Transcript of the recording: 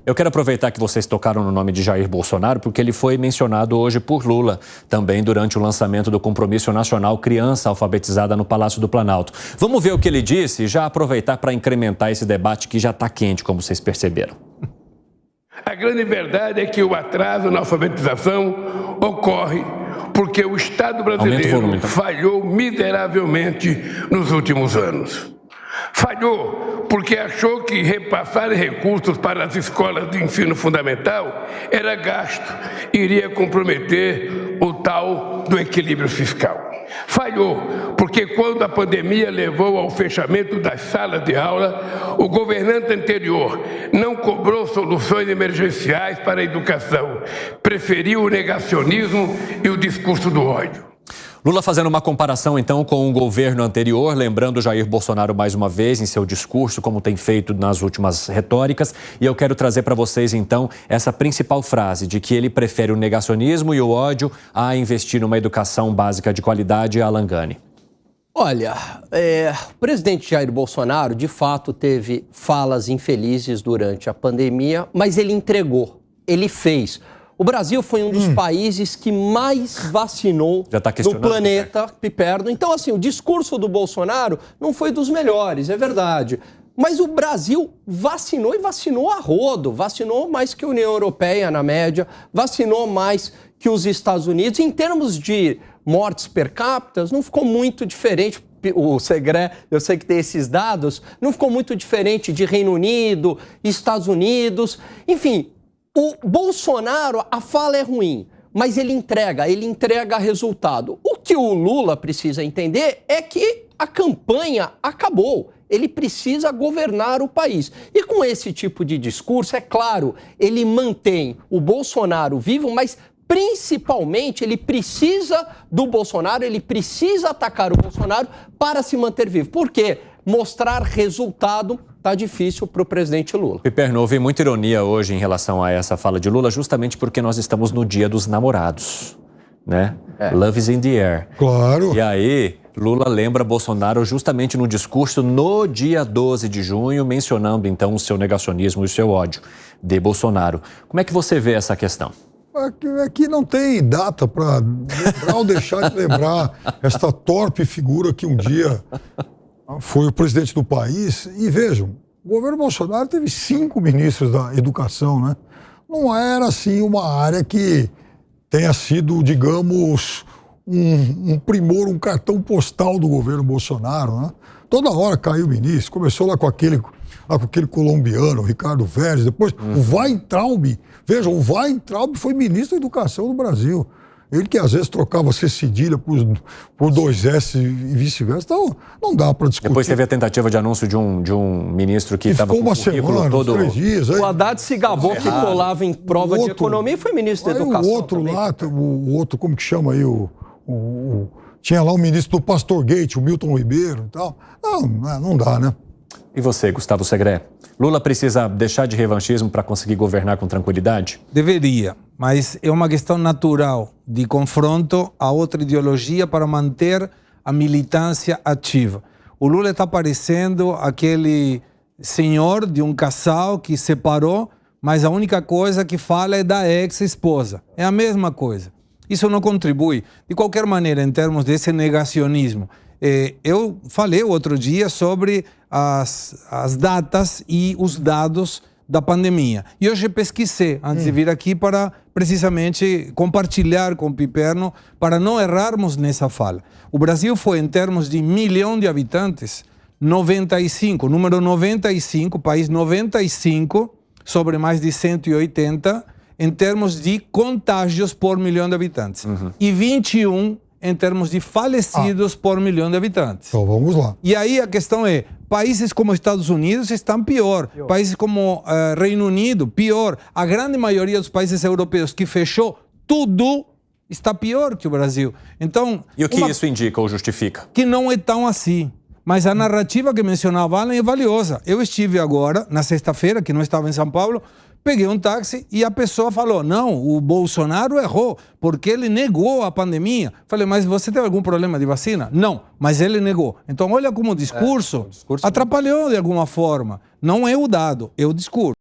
Eu quero aproveitar que vocês tocaram no nome de Jair Bolsonaro, porque ele foi mencionado hoje por Lula, também durante o lançamento do Compromisso Nacional Criança Alfabetizada no Palácio do Planalto. Vamos ver o que ele disse e já aproveitar para incrementar esse debate que já está quente, como vocês perceberam. A grande verdade é que o atraso na alfabetização ocorre porque o Estado brasileiro falhou miseravelmente nos últimos anos. Falhou porque achou que repassar recursos para as escolas de ensino fundamental era gasto, iria comprometer o tal do equilíbrio fiscal. Falhou porque quando a pandemia levou ao fechamento das salas de aula, o governante anterior não cobrou soluções emergenciais para a educação, preferiu o negacionismo e o discurso do ódio. Lula fazendo uma comparação, então, com o governo anterior, lembrando Jair Bolsonaro mais uma vez em seu discurso, como tem feito nas últimas retóricas. E eu quero trazer para vocês, então, essa principal frase de que ele prefere o negacionismo e o ódio a investir numa educação básica de qualidade. Alan Gani. Olha, o presidente Jair Bolsonaro, de fato, teve falas infelizes durante a pandemia, mas ele entregou, ele fez. O Brasil foi um dos países que mais vacinou no planeta, Piperno. Então, assim, o discurso do Bolsonaro não foi dos melhores, é verdade. Mas o Brasil vacinou e vacinou a rodo. Vacinou mais que a União Europeia, na média. Vacinou mais que os Estados Unidos. Em termos de mortes per capita, não ficou muito diferente. O Segré, eu sei que tem esses dados, não ficou muito diferente de Reino Unido, Estados Unidos, enfim. O Bolsonaro, a fala é ruim, mas ele entrega resultado. O que o Lula precisa entender é que a campanha acabou. Ele precisa governar o país. E com esse tipo de discurso, é claro, ele mantém o Bolsonaro vivo, mas principalmente ele precisa do Bolsonaro, ele precisa atacar o Bolsonaro para se manter vivo. Por quê? Mostrar resultado está difícil para o presidente Lula. Piperno, houve muita ironia hoje em relação a essa fala de Lula, justamente porque nós estamos no Dia dos Namorados, né? Love is in the air. Claro. E aí, Lula lembra Bolsonaro justamente no discurso no dia 12 de junho, mencionando então o seu negacionismo e o seu ódio de Bolsonaro. Como é que você vê essa questão? Aqui não tem data para lembrar ou deixar de lembrar esta torpe figura que um dia foi o presidente do país. E vejam, o governo Bolsonaro teve 5 ministros da educação, né? Não era, assim, uma área que tenha sido, digamos, um primor, um cartão postal do governo Bolsonaro, né? Toda hora caiu o ministro. Começou lá com aquele colombiano, Ricardo Vélez, depois o Weintraub. Vejam, o Weintraub foi ministro da Educação do Brasil. Ele que às vezes trocava C cedilha por 2S e vice-versa. Então, não dá para discutir. Depois teve a tentativa de anúncio de um ministro que estava com o currículo todo... 3 dias. Aí, o Haddad se gabou que colava em prova de economia e foi ministro da Educação. O outro lá, o outro, como que chama aí, tinha lá o ministro do Pastor Gate, o Milton Ribeiro e tal. Não dá, né? E você, Gustavo Segré? Lula precisa deixar de revanchismo para conseguir governar com tranquilidade? Deveria, mas é uma questão natural de confronto a outra ideologia para manter a militância ativa. O Lula está parecendo aquele senhor de um casal que separou, mas a única coisa que fala é da ex-esposa. É a mesma coisa. Isso não contribui, de qualquer maneira, em termos desse negacionismo. Eu falei outro dia sobre as datas e os dados da pandemia. E hoje pesquisei, antes de vir aqui, para precisamente compartilhar com o Piperno, para não errarmos nessa fala. O Brasil foi, em termos de 1 milhão de habitantes, 95, número 95, país 95, sobre mais de 180, em termos de contágios por 1 milhão de habitantes. E 21 em termos de falecidos por 1 milhão de habitantes. Então vamos lá. E aí a questão é, países como Estados Unidos estão pior. Países como Reino Unido, pior. A grande maioria dos países europeus que fechou tudo está pior que o Brasil. Então, e o que isso indica ou justifica? Que não é tão assim. Mas a narrativa que mencionava Alan é valiosa. Eu estive agora, na sexta-feira, que não estava em São Paulo, peguei um táxi e a pessoa falou, não, o Bolsonaro errou, porque ele negou a pandemia. Falei, mas você tem algum problema de vacina? Não, mas ele negou. Então olha como o discurso atrapalhou de alguma forma. Não é o dado, é o discurso.